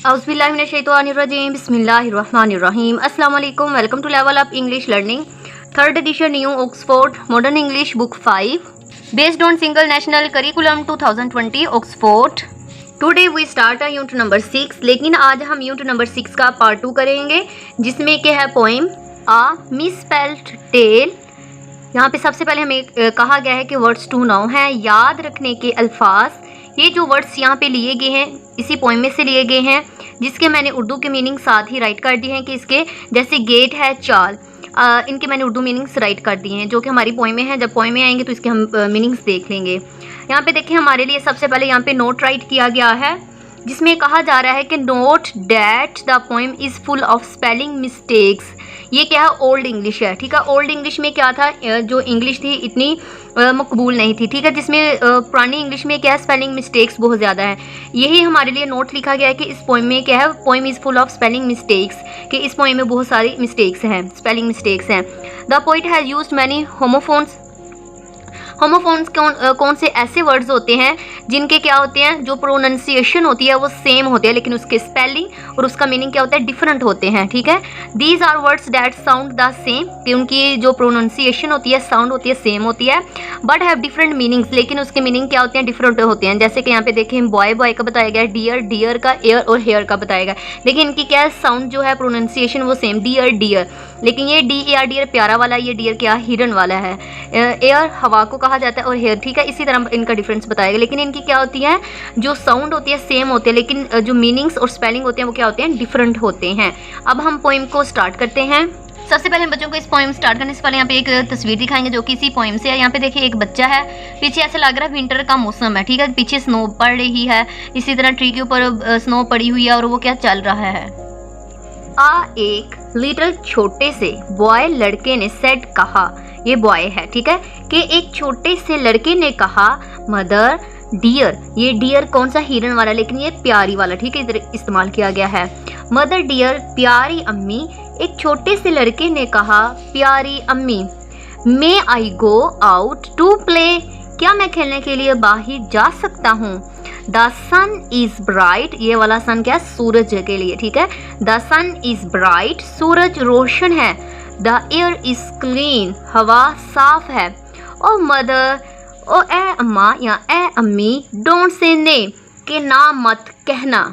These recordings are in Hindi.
औज़ुबिल्लाहिमिनश्शैतानिर्रजीम बिस्मिल्लाहिर्रहमानिर्रहीम। अस्सलाम वालेकुम। Welcome to level up English learning third edition new Oxford modern English book 5 based on single national curriculum 2020 Oxford. Today we start a unit number 6, लेकिन आज हम यूनिट नंबर 6 का पार्ट 2 करेंगे, जिसमें क्या है पोएम आ मिसस्पेल्ड टेल। यहाँ पे सबसे पहले हमें कहा गया है कि वर्ड्स टू नाउ हैं, याद रखने के अल्फाज। ये जो वर्ड्स यहाँ पे लिए गए हैं इसी पोएम में से लिए गए हैं, जिसके मैंने उर्दू के मीनिंग साथ ही राइट कर दिए हैं कि इसके जैसे गेट है, चाल, इनके मैंने उर्दू मीनिंग्स राइट कर दिए हैं जो कि हमारी पोएम में है। जब पोएम में आएंगे तो इसके हम मीनिंग्स देख लेंगे। यहाँ पे देखिए हमारे लिए सबसे पहले यहाँ पे नोट राइट किया गया है, जिसमें कहा जा रहा है कि note that the poem is full of spelling mistakes. ये क्या है, ओल्ड इंग्लिश है, ठीक है। ओल्ड इंग्लिश में क्या था, जो इंग्लिश थी इतनी मकबूल नहीं थी, ठीक है, जिसमें पुरानी इंग्लिश में क्या है, स्पेलिंग मिस्टेक्स बहुत ज़्यादा है। यही हमारे लिए नोट लिखा गया है कि इस पोएम में क्या है, poem is full of spelling mistakes, कि इस पोएम में बहुत सारी मिस्टेक्स हैं, स्पेलिंग मिस्टेक्स हैं। The poet has used many homophones. Homophones कौन से ऐसे वर्ड्स होते हैं जिनके क्या होते हैं, जो प्रोनाउंसिएशन होती है वो सेम होती है, लेकिन उसके स्पेलिंग और उसका मीनिंग क्या होता है, डिफरेंट होते हैं, ठीक है। These are words that sound the same, कि उनकी जो प्रोनाउंसिएशन होती है, साउंड होती है, सेम होती है, बट हैव डिफरेंट मीनिंग्स, लेकिन उसके मीनिंग क्या होते हैं, डिफरेंट होते हैं। जैसे कि यहाँ पे देखें बॉय बॉय का बताया गया, डियर डियर का, एयर और हेयर का बताया गया, लेकिन इनकी क्या है, साउंड जो है, प्रोनाउंसिएशन वो सेम, डियर डियर, लेकिन ये DER डियर प्यारा वाला, ये डियर क्या हिरन वाला है, एयर हवा को कहा जाता है और हेयर, ठीक है, इसी तरह इनका डिफरेंस बताएगा। लेकिन इनकी क्या होती है, जो साउंड होती है सेम होती है, लेकिन जो मीनिंग्स और स्पेलिंग होते हैं वो क्या होते हैं, डिफरेंट होते हैं। अब हम पोएम को स्टार्ट करते हैं। सबसे पहले हम बच्चों को इस पोएम स्टार्ट करने से पहले यहाँ पे एक तस्वीर दिखाएंगे जो कि इसी पोएम से है। यहाँ पे देखिए एक बच्चा है, पीछे ऐसा लग रहा है विंटर का मौसम है, ठीक है, पीछे स्नो पड़ रही है, इसी तरह ट्री के ऊपर स्नो पड़ी हुई है और वो क्या चल रहा है। एक लिटिल छोटे से बॉय लड़के ने सेड कहा, ये बॉय है, ठीक है, कि एक छोटे से लड़के ने कहा मदर डियर, ये डियर कौन सा, हिरन वाला, लेकिन ये प्यारी वाला, ठीक है, इधर इस्तेमाल किया गया है। मदर डियर प्यारी अम्मी, एक छोटे से लड़के ने कहा प्यारी अम्मी, मे आई गो आउट टू प्ले, क्या मैं खेलने के लिए बाहर जा सकता हूँ। द सन इज ब्राइट, ये वाला सन क्या है, सूरज के लिए, ठीक है। द सन इज ब्राइट, सूरज रोशन है। द एयर इज क्लीन, हवा साफ है। ओ मदर, ओ ए अम्मा या ए अम्मी, डोंट से ने, के ना मत कहना।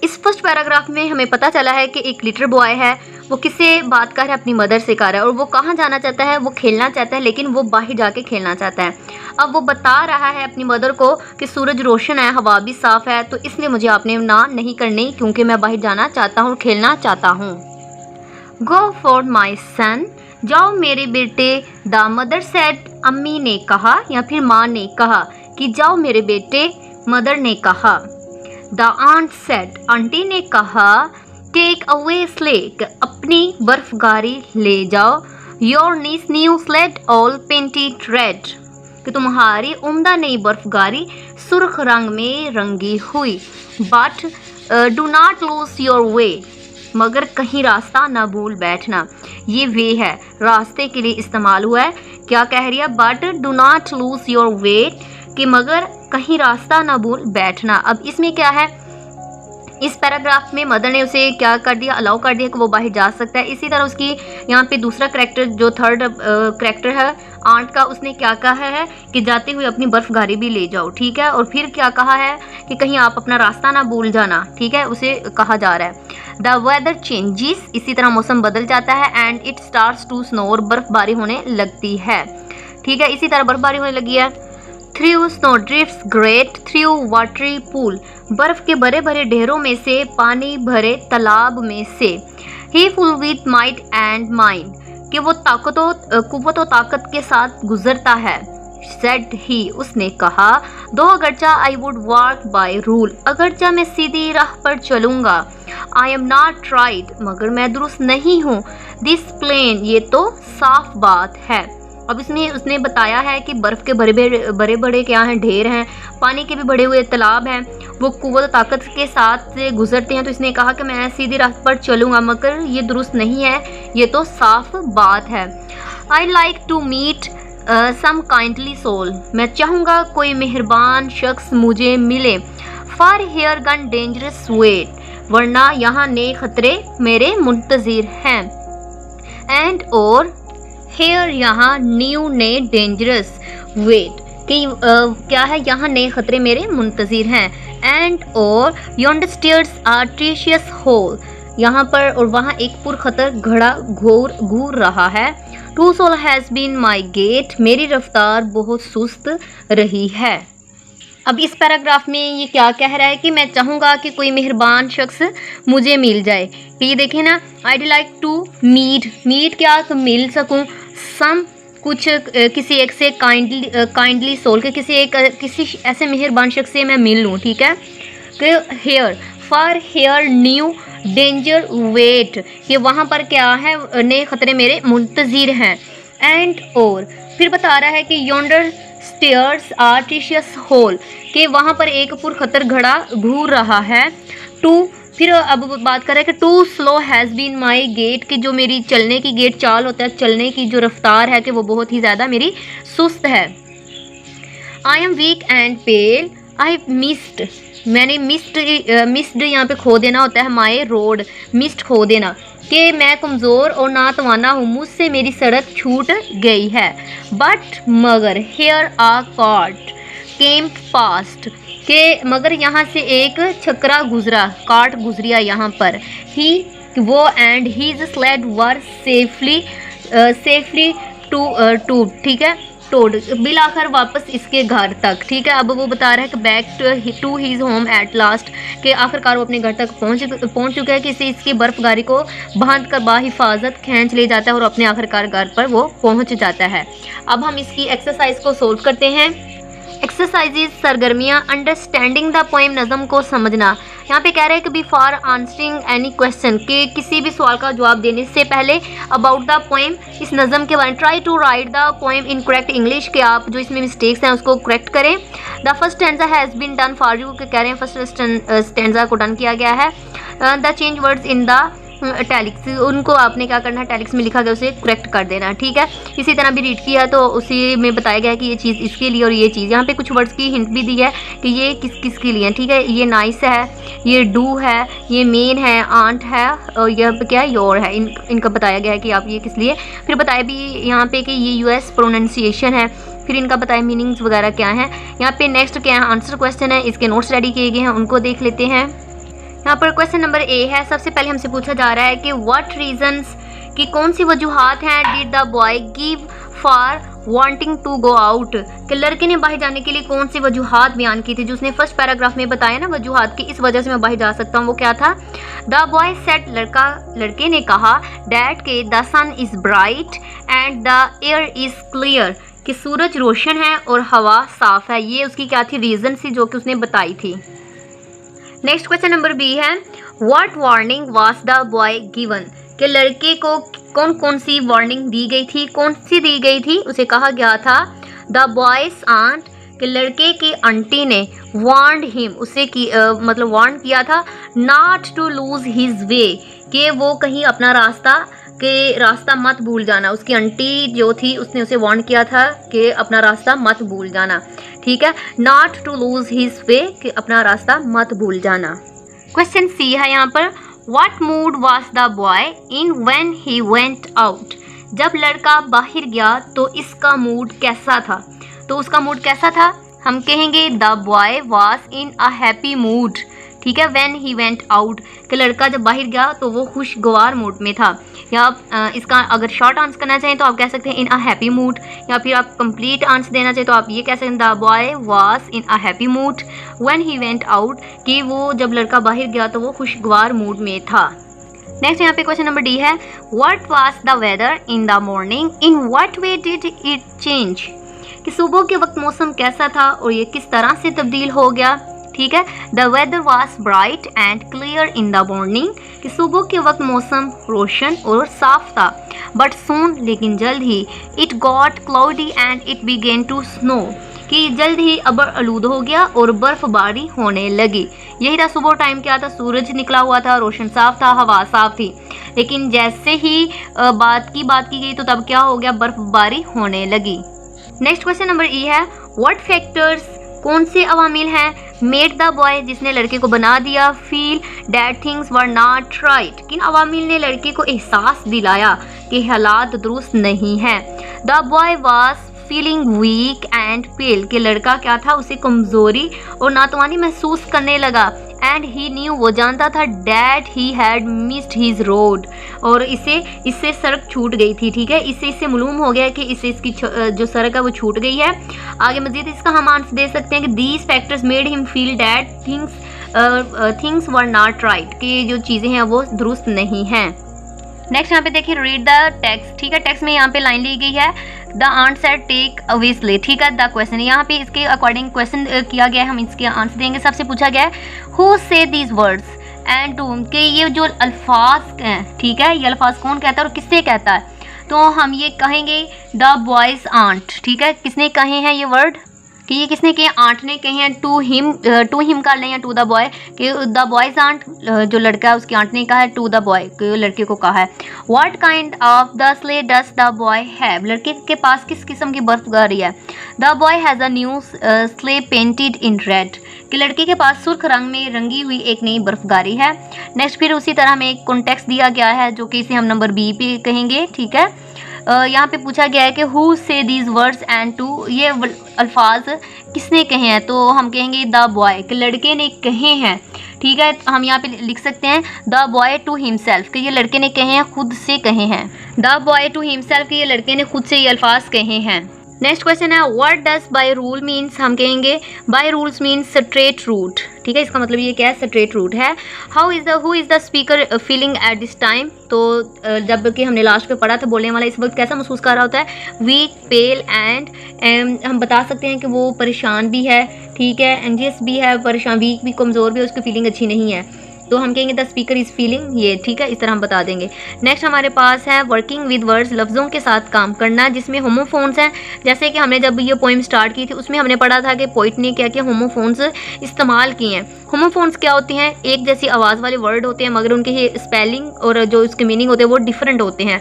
इस फर्स्ट पैराग्राफ में हमें पता चला है कि एक लिटिल बॉय है, वो किससे बात कर रहा है, अपनी मदर से कर रहा है, और वो कहाँ जाना चाहता है, वो खेलना चाहता है, लेकिन वो बाहर जाके खेलना चाहता है। अब वो बता रहा है अपनी मदर को कि सूरज रोशन है, हवा भी साफ है, तो इसलिए मुझे आपने ना नहीं करनी, क्योंकि मैं बाहर जाना चाहता हूँ, खेलना चाहता हूँ। गो फॉर माई सन, जाओ मेरे बेटे। द मदर सेड, अम्मी ने कहा या फिर माँ ने कहा कि जाओ मेरे बेटे, मदर ने कहा। द आंट सेड, आंटी ने कहा टेक अवे स्लेट, अपनी बर्फगारी ले जाओ। Your nice new slate all painted red, कि तुम्हारी उम्दा नई बर्फगारी सुर्ख रंग में रंगी हुई। But do not lose your way, मगर कहीं रास्ता ना भूल बैठना, ये वे है, रास्ते के लिए इस्तेमाल हुआ है। क्या कह रही है, but do not lose your way, कि मगर कहीं रास्ता ना भूल बैठना। अब इसमें क्या है, इस पैराग्राफ में मदर ने उसे क्या कर दिया, अलाउ कर दिया कि वो बाहर जा सकता है। इसी तरह उसकी यहाँ पे दूसरा करैक्टर, जो थर्ड करैक्टर है आंट का, उसने क्या कहा है कि जाते हुए अपनी बर्फगारी भी ले जाओ, ठीक है, और फिर क्या कहा है कि कहीं आप अपना रास्ता ना भूल जाना, ठीक है, उसे कहा जा रहा है। द वेदर चेंजेस, इसी तरह मौसम बदल जाता है। And it starts to snow, और बर्फबारी होने लगती है, ठीक है, इसी तरह बर्फबारी होने लगी है। Through snow drifts great through watery pool, बर्फ के बड़े बड़े ढेरों में से, पानी भरे तालाब में से। He full with might and mind, कि वो कुव्वत और ताकत के साथ गुजरता है। सेड ही, उसने कहा दो अगरचा I would walk by rule, अगरचा मैं सीधी राह पर चलूँगा। आई एम नॉट राइट, मगर मैं दुरुस्त नहीं हूँ। दिस प्लेन, ये तो साफ बात है। अब इसमें उसने बताया है कि बर्फ़ के बड़े बड़े क्या हैं, ढेर हैं, पानी के भी बड़े हुए तालाब हैं, वो कुव्वत ताकत के साथ से गुजरते हैं। तो इसने कहा कि मैं सीधी राह पर चलूँगा, मगर ये दुरुस्त नहीं है, ये तो साफ बात है। I like to meet some kindly soul, मैं चाहूँगा कोई मेहरबान शख्स मुझे मिले। For here gone dangerous wait, वरना यहाँ नए खतरे मेरे मुंतज़िर हैं। एंड और हेयर यहाँ न्यू नए डेंजरस वेट कि क्या है, यहाँ नए खतरे मेरे मुंतज़िर हैं। एंड और योंडर स्टेयर्स आर ट्रेशियस होल, यहाँ पर और वहाँ एक पुरखतर घड़ा घूर रहा है। Too slow has been my gait, मेरी रफ्तार बहुत सुस्त रही है। अब इस पैराग्राफ में ये क्या कह रहा है कि मैं चाहूँगा कि कोई मेहरबान शख्स मुझे मिल जाए। तो ये देखें ना, आईड लाइक टू मीट क्या, तो मिल सकूँ, सम कुछ किसी एक से काइंडली सोल के किसी ऐसे मेहरबान शख्स से मैं मिल लूँ, ठीक है। कि here for here new danger wait, कि वहाँ पर क्या है, नए खतरे मेरे मुंतज़िर हैं। एंड और फिर बता रहा है कि योंडर स्टेयर्स आर ट्रेशियस होल, कि वहाँ पर एक पुरखतर घड़ा घूर रहा है। टू फिर अब बात कर रहे हैं कि too slow has been my gait, कि जो मेरी चलने की गेट चाल होता है, चलने की जो रफ्तार है कि वो बहुत ही ज़्यादा मेरी सुस्त है। I am weak and pail, I missed, मैंने मिस्ड यहाँ पे खो देना होता है, माई रोड मिस्ड खो देना, कि मैं कमज़ोर और नातवाना हूँ, मुझसे मेरी सड़क छूट गई है। बट मगर हेयर आ कार्ट केम पास्ट, के मगर यहाँ से एक छकरा गुजरा, कार्ट गुजरिया यहाँ पर। ही वो and his sled were safely to ठीक है, टोड बिल आखिर वापस इसके घर तक, ठीक है। अब वो बता रहा है कि back to his home at last, के आखिरकार वो अपने घर तक पहुंच चुका है, कि इसे इसकी बर्फ़गारी को बांध कर बाहिफाजत खींच ले जाता है और अपने आखिरकार घर पर वो पहुंच जाता है। अब हम इसकी एक्सरसाइज को सोल्व करते हैं। एक्सरसाइजेज सरगर्मियाँ, अंडरस्टैंडिंग द पोएम, नज़म को समझना। यहाँ पे कह रहे हैं कि बिफोर आंसरिंग एनी क्वेश्चन, कि किसी भी सवाल का जवाब देने से पहले अबाउट द पोएम, इस नज़म के बारे में, try to write the poem in correct English, के आप जो इसमें मिस्टेक्स हैं उसको करेक्ट करें। The first stanza has been done for you, के कह रहे हैं फर्स्ट स्टैंजा को डन किया गया है। The change words in the italics, उनको आपने क्या करना है, टैलिक्स में लिखा गया उसे करेक्ट कर देना, ठीक है। इसी तरह भी रीड किया तो उसी में बताया गया है कि ये चीज़ इसके लिए और ये चीज़, यहाँ पे कुछ वर्ड्स की हिंट भी दी है कि ये किस किस के लिए, ठीक है। ये नाइस है, ये डू है, ये मेन है, आंट है, और यह क्या है, योर है, इनका बताया गया है कि आप ये किस लिए। फिर बताया भी यहाँ पे कि ये यूएस प्रोनाउंसिएशन है, फिर इनका बताया मीनिंग्स वगैरह क्या है। यहाँ पे नेक्स्ट क्या है, आंसर क्वेश्चन है, इसके नोट्स रेडी किए गए हैं, उनको देख लेते हैं। यहाँ पर क्वेश्चन नंबर ए है, सबसे पहले हमसे पूछा जा रहा है कि व्हाट रीजंस, कि कौन सी वजूहात हैं, did the boy give for wanting to go out, कि लड़के ने बाहर जाने के लिए कौन सी वजूहात बयान की थी, जो उसने फर्स्ट पैराग्राफ में बताया ना वजूहात की, इस वजह से मैं बाहर जा सकता हूँ, वो क्या था। द बॉय सेड, लड़के ने कहा, डैट के the sun is bright and the air is clear, कि सूरज रोशन है और हवा साफ़ है। ये उसकी क्या थी, रीज़न सी जो कि उसने बताई थी। नेक्स्ट क्वेश्चन नंबर बी है, what warning was the boy given, कि लड़के को कौन कौन सी वार्निंग दी गई थी, कौन सी दी गई थी, उसे कहा गया था द बॉयज आंट, कि लड़के की आंटी ने वार्नड हिम, उसे मतलब वार्न किया था, not to lose his way, कि वो कहीं अपना रास्ता मत भूल जाना। उसकी आंटी जो थी उसने उसे वार्न किया था कि अपना रास्ता मत भूल जाना, ठीक है। Not to lose his way, कि अपना रास्ता मत भूल जाना। क्वेश्चन सी है यहाँ पर, what mood was the boy in when he went out, जब लड़का बाहर गया तो इसका मूड कैसा था, तो उसका मूड कैसा था, हम कहेंगे the boy was in a happy mood, ठीक है। व्हेन ही वेंट आउट, कि लड़का जब बाहर गया तो वो खुशगवार मूड में था। या इसका अगर शॉर्ट आंसर करना चाहें तो आप कह सकते हैं इन अ हैप्पी मूड, या फिर आप कंप्लीट आंसर देना चाहें तो आप ये कह सकते हैं the boy was in a happy mood when he went out, कि वो जब लड़का बाहर गया तो वो खुशगवार मूड में था। नेक्स्ट यहाँ पे क्वेश्चन नंबर डी है, what was the weather in the morning, in what way did it change, कि सुबह के वक्त मौसम कैसा था और ये किस तरह से तब्दील हो गया, ठीक है। The weather was bright and clear in the morning, कि सुबह के वक्त मौसम रोशन और साफ था। बट सून, लेकिन जल्द ही, it got cloudy and it began to snow, कि जल्द ही अबर आलूद हो गया और बर्फबारी होने लगी। यही था सुबह टाइम, क्या था, सूरज निकला हुआ था, रोशन साफ था, हवा साफ थी, लेकिन जैसे ही बात की गई तो तब क्या हो गया, बर्फबारी होने लगी। नेक्स्ट क्वेश्चन नंबर ई है, व्हाट फैक्टर्स, कौन से अवामिल हैं मेड द बॉय, जिसने लड़के को बना दिया, feel that things were not right, किन अवामिल ने लड़के को एहसास दिलाया कि हालात दुरुस्त नहीं हैं। The boy was feeling weak and pale, कि लड़का क्या था, उसे कमज़ोरी और नातवानी महसूस करने लगा। एंड ही न्यू, वो जानता था, that he had missed his road, और इससे सड़क छूट गई थी। ठीक है, इससे मालूम हो गया कि इससे इसकी जो सड़क है वो छूट गई है। आगे मजीद इसका हम आंसर दे सकते हैं कि these factors made him feel that things were not right, कि जो चीज़ें हैं वो दुरुस्त नहीं हैं। नेक्स्ट यहाँ पे देखिए, रीड द टेक्स्ट। ठीक है, टेक्स्ट में यहाँ पे लाइन ली गई है, द आंट सेड टेक अवेस्ली। ठीक है, द क्वेश्चन, यहाँ पे इसके अकॉर्डिंग क्वेश्चन किया गया है, हम इसके आंसर देंगे। सबसे पूछा गया है हु से दीज वर्ड्स एंड टू, कि ये जो अल्फाज हैं, ठीक है, ये अल्फाज कौन कहता है और किससे कहता है, तो हम ये कहेंगे द बॉयज़ आंट। ठीक है, किसने कहे हैं ये वर्ड, कि ये किसने कहे, आंट ने कहे हैं। टू हिम कर लें या टू द बॉय, कि द बॉयज़ आंट, जो लड़का है उसकी आंट ने कहा है, टू द बॉय, लड़के को कहा है। What kind of the slay does the boy have, लड़के के पास किस किस्म की बर्फगारी है। The boy has a new slay painted in red, कि लड़के के पास सुर्ख रंग में रंगी हुई एक नई बर्फगारी है। नेक्स्ट फिर उसी तरह हमें एक कॉन्टेक्स्ट दिया गया है, जो कि इसे हम नंबर बी पे कहेंगे। ठीक है, यहाँ पे पूछा गया है कि हु से दीज वर्ड्स एंड टू, ये अल्फाज किसने कहे हैं, तो हम कहेंगे द बॉय, कि लड़के ने कहे हैं। ठीक है, हम यहाँ पे लिख सकते हैं द बॉय टू हिमसेल्फ, कि ये लड़के ने कहे हैं, खुद से कहे हैं। द बॉय टू हिमसेल्फ, कि ये लड़के ने खुद से ये अल्फाज कहे हैं। नेक्स्ट क्वेश्चन है what does by rule means, हम कहेंगे by rules means straight route. ठीक है, इसका मतलब ये क्या है, स्ट्रेट रूट है। Who is the speaker feeling at this time, तो जब कि हमने लास्ट पे पढ़ा था, बोलने वाला इस वक्त कैसा महसूस कर रहा होता है, वीक, पेल एंड हम बता सकते हैं कि वो परेशान भी है। ठीक है, एंजियस भी है, परेशान, वीक भी, कमज़ोर भी, उसकी फीलिंग अच्छी नहीं है, तो हम कहेंगे द स्पीकर इज़ फीलिंग ये। ठीक है, इस तरह हम बता देंगे। नेक्स्ट हमारे पास है वर्किंग विद वर्ड्स, लफ्ज़ों के साथ काम करना, जिसमें होमोफोन्स हैं। जैसे कि हमने जब ये पोइम स्टार्ट की थी उसमें हमने पढ़ा था कि पोइट ने क्या किया, होमोफोन्स इस्तेमाल किए हैं। होमोफोन्स क्या होते हैं, एक जैसी आवाज़ वाले वर्ड होते हैं, मगर उनके स्पेलिंग और जो उसके मीनिंग होते हैं वो डिफरेंट होते हैं।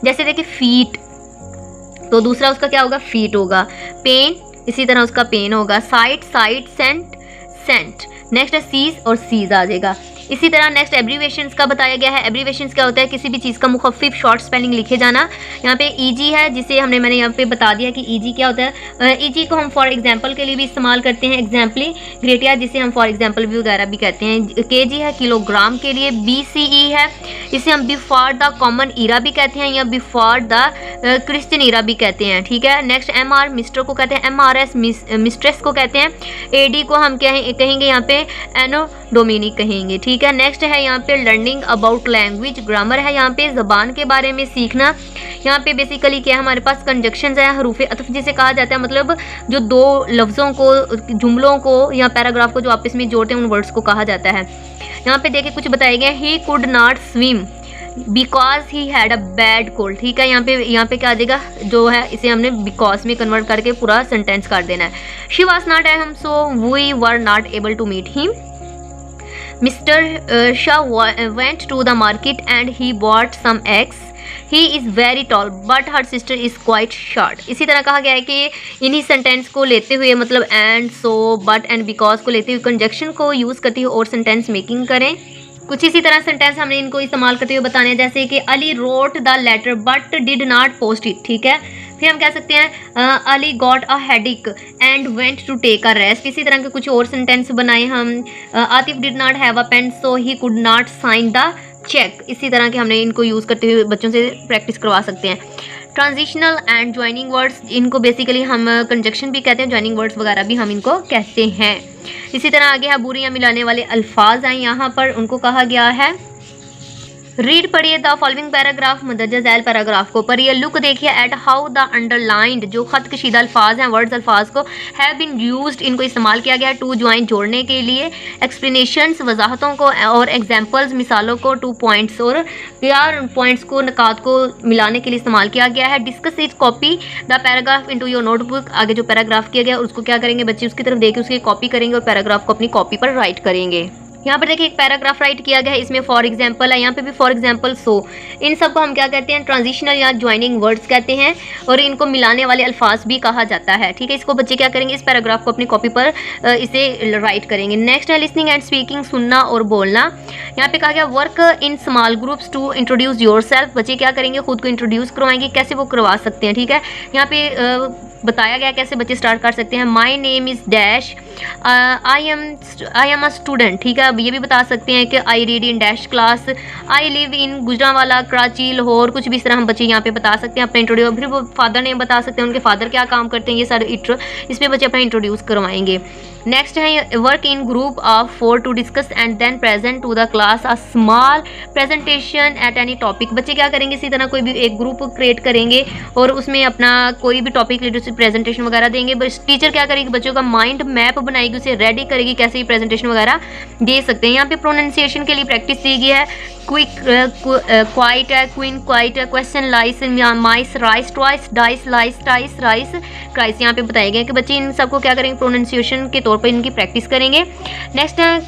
जैसे देखिए फीट, तो दूसरा उसका क्या होगा, फीट होगा। पेन, इसी तरह उसका पेन होगा। Sight, cent. नेक्स्ट है सीज, और सीज आ जाएगा। इसी तरह नेक्स्ट एब्रीवेशंस का बताया गया है। एब्रीवेशंस क्या होता है, किसी भी चीज़ का मुखफ़िफ शॉर्ट स्पेलिंग लिखे जाना। यहाँ पे ईजी है, जिसे मैंने यहाँ पे बता दिया कि ईजी क्या होता है। ईजी को हम फॉर एग्जांपल के लिए भी इस्तेमाल करते हैं, एग्जाम्पली ग्रेटिया, जिसे हम फॉर एग्जांपल भी वगैरह भी कहते हैं। केजी है किलोग्राम के लिए। BCE है, इसे हम बिफोर द कॉमन ईरा भी कहते हैं, या बिफोर द क्रिश्चियन ईरा भी कहते हैं। ठीक है, नेक्स्ट MR मिस्टर को कहते हैं, MRS मिस्ट्रेस को कहते हैं। AD को हम कहेंगे यहाँ पे एनो डोमिनिक कहेंगे। ठीक है, नेक्स्ट है यहाँ पे लर्निंग अबाउट लैंग्वेज, ग्रामर है यहाँ पे ज़बान के बारे में सीखना। यहाँ पे बेसिकली क्या है, हमारे पास कंजक्शंस है, हरूफ अतफ जिसे कहा जाता है, मतलब जो दो लफ्ज़ों को, जुमलों को या पैराग्राफ को जो आपस में जोड़ते हैं उन वर्ड्स को कहा जाता है। यहाँ पे देखिए कुछ बताए गए, ही could not swim because he had a bad cold. ठीक है, यहाँ पे क्या आ जाएगा, जो है इसे हमने बिकॉज में कन्वर्ट करके पूरा सेंटेंस कर देना है। She was not at home so we were not able to meet him. Mr. Shah went to the market and he bought some eggs. He is very tall but her sister is quite short. इसी तरह कहा गया है कि इन्हीं सेंटेंस को लेते हुए, मतलब and, so, but and because को लेते हुए कंजक्शन को यूज़ करते हुए और सेंटेंस मेकिंग करें। कुछ इसी तरह सेंटेंस हमने इनको इस्तेमाल करते हुए बताने हैं, जैसे कि Ali wrote the letter but did not post it. ठीक है, फिर हम कह सकते हैं Ali got a headache and went to take a rest. इसी तरह के कुछ और सेंटेंस बनाए हम। Atif did not have a pen so he could not sign the cheque. इसी तरह के हमने इनको यूज़ करते हुए बच्चों से प्रैक्टिस करवा सकते हैं। ट्रांजिशनल एंड ज्वाइनिंग वर्ड्स, इनको बेसिकली हम कंजक्शन भी कहते हैं, ज्वाइनिंग वर्ड्स वगैरह भी हम इनको कहते हैं। इसी तरह आगे है बुरियां मिलाने वाले अल्फाज हैं, यहाँ पर उनको कहा गया है। रीड पढ़िए the following paragraph, मदरजा Zail paragraph को पढ़िए। लुक देखिए एट हाउ द अंडरलाइंड, जो खत कशीदा अल्फाज हैं, वर्ड्स अल्फाज को, हैव बीन यूज्ड, इनको इस्तेमाल किया गया टू ज्वाइन, जोड़ने के लिए। एक्सप्लेनेशंस, वजाहतों को, और एग्जांपल्स, मिसालों को, टू पॉइंट्स, और यार पॉइंट्स को, नकात को मिलाने के लिए इस्तेमाल किया गया है। Discuss it, copy the paragraph into your notebook, आगे जो पैराग्राफ किया गया उसको क्या करेंगे बच्चे, उसकी तरफ देख के उसकी कॉपी करेंगे और पैराग्राफ को अपनी कॉपी पर राइट करेंगे। यहाँ पर देखिए एक पैराग्राफ राइट किया गया है, इसमें फॉर एग्जाम्पल है, यहाँ पे भी फॉर एग्जाम्पल सो। इन सब को हम क्या कहते हैं, ट्रांजिशनल या ज्वाइनिंग वर्ड्स कहते हैं, और इनको मिलाने वाले अल्फाज भी कहा जाता है। ठीक है, इसको बच्चे क्या करेंगे, इस पैराग्राफ को अपनी कॉपी पर इसे राइट करेंगे। नेक्स्ट है लिसनिंग एंड स्पीकिंग, सुनना और बोलना। यहाँ पे कहा गया work in small groups to introduce yourself. बच्चे क्या करेंगे, खुद को इंट्रोड्यूस करवाएंगे। कैसे वो करवा सकते हैं, ठीक है, यहाँ पे बताया गया कैसे बच्चे स्टार्ट कर सकते हैं। My name is dash, I am a student. ठीक है, अब ये भी बता सकते हैं कि I read in dash class, I live in Gujranwala, Karachi, Lahore, कुछ भी इस तरह हम बच्चे यहाँ पे बता सकते हैं अपना इंट्रोड्यूस। फिर वो फादर नेम बता सकते हैं, उनके फादर क्या काम करते हैं, ये सारे इसमें बच्चे अपना इंट्रोड्यूस करवाएंगे। नेक्स्ट है work in group of 4 to discuss and then present to the class a small presentation at any topic. बच्चे क्या करेंगे, इसी तरह कोई भी एक ग्रुप क्रिएट करेंगे और उसमें अपना कोई भी टॉपिक रिलेटेड प्रेजेंटेशन वगैरह देंगे। बस टीचर क्या करेगी, बच्चों का माइंड मैप बनाएगी, उसे रेडी करेगी कैसे ये प्रेजेंटेशन वगैरह दे सकते हैं। यहाँ पे प्रोनाउंसिएशन के लिए प्रैक्टिस दी गई है। क्विक, क्वाइट है, क्वीन क्वाइट है, क्वेश्चन लाइस, माइस, राइस, ट्वाइस, डाइस, लाइस, टाइस, राइस, क्राइस। यहाँ पे बताया गया कि बच्चे इन सबको क्या करेंगे, प्रोनाउंसिएशन के तौर पर इनकी प्रैक्टिस करेंगे। नेक्स्ट है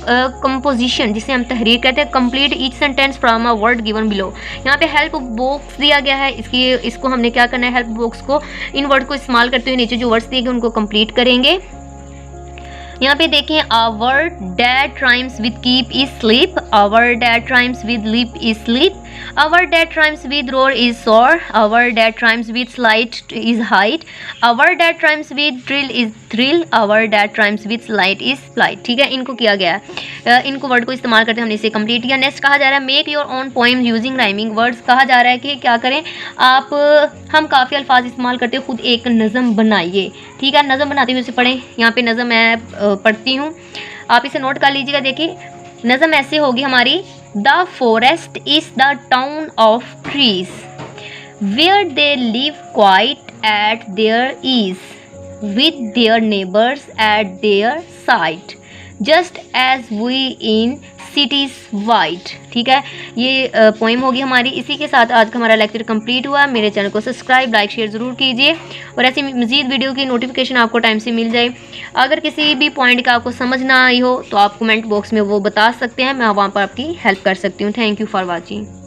कंपोजिशन, जिसे हम तहरीर कहते हैं। Complete each sentence from a word given below. यहाँ पे हेल्प बॉक्स दिया गया है, इसको हमने क्या करना है, हेल्प बॉक्स को इन वर्ड को इस्तेमाल करते हुए नीचे जो वर्ड्स दिए गए उनको कंप्लीट करेंगे। यहाँ पे देखें, our dad rhymes with keep is sleep, our dad rhymes with lip is sleep, our dad rhymes with roar is sore, our dad rhymes with slight is height, our dad rhymes with drill is thrill, our dad rhymes with slight is flight. ठीक है, इनको किया गया है, इनको वर्ड को इस्तेमाल करते हमने इसे कंप्लीट किया। नेक्स्ट कहा जा रहा है make your own poem using rhyming words. कहा जा रहा है कि क्या करें आप, हम काफ़ी अल्फाज इस्तेमाल करते खुद एक नज़म बनाइए। ठीक है, नज़म बनाते हुए इसे पढ़ें। यहाँ पे नज़म मैं पढ़ती हूँ, आप इसे नोट कर लीजिएगा। देखिए नज़म ऐसे होगी हमारी, the forest is the town of trees where they live quite at their ease with their neighbors at their side just as we in cities white। ठीक है, ये पोइम होगी हमारी। इसी के साथ आज का हमारा लेक्चर कंप्लीट हुआ। मेरे चैनल को सब्सक्राइब, लाइक, शेयर ज़रूर कीजिए और ऐसी मज़ीद वीडियो की नोटिफिकेशन आपको टाइम से मिल जाए। अगर किसी भी पॉइंट का आपको समझ ना आई हो तो आप कमेंट बॉक्स में वो बता सकते हैं, मैं वहाँ पर आपकी हेल्प कर सकती हूँ। Thank you for watching.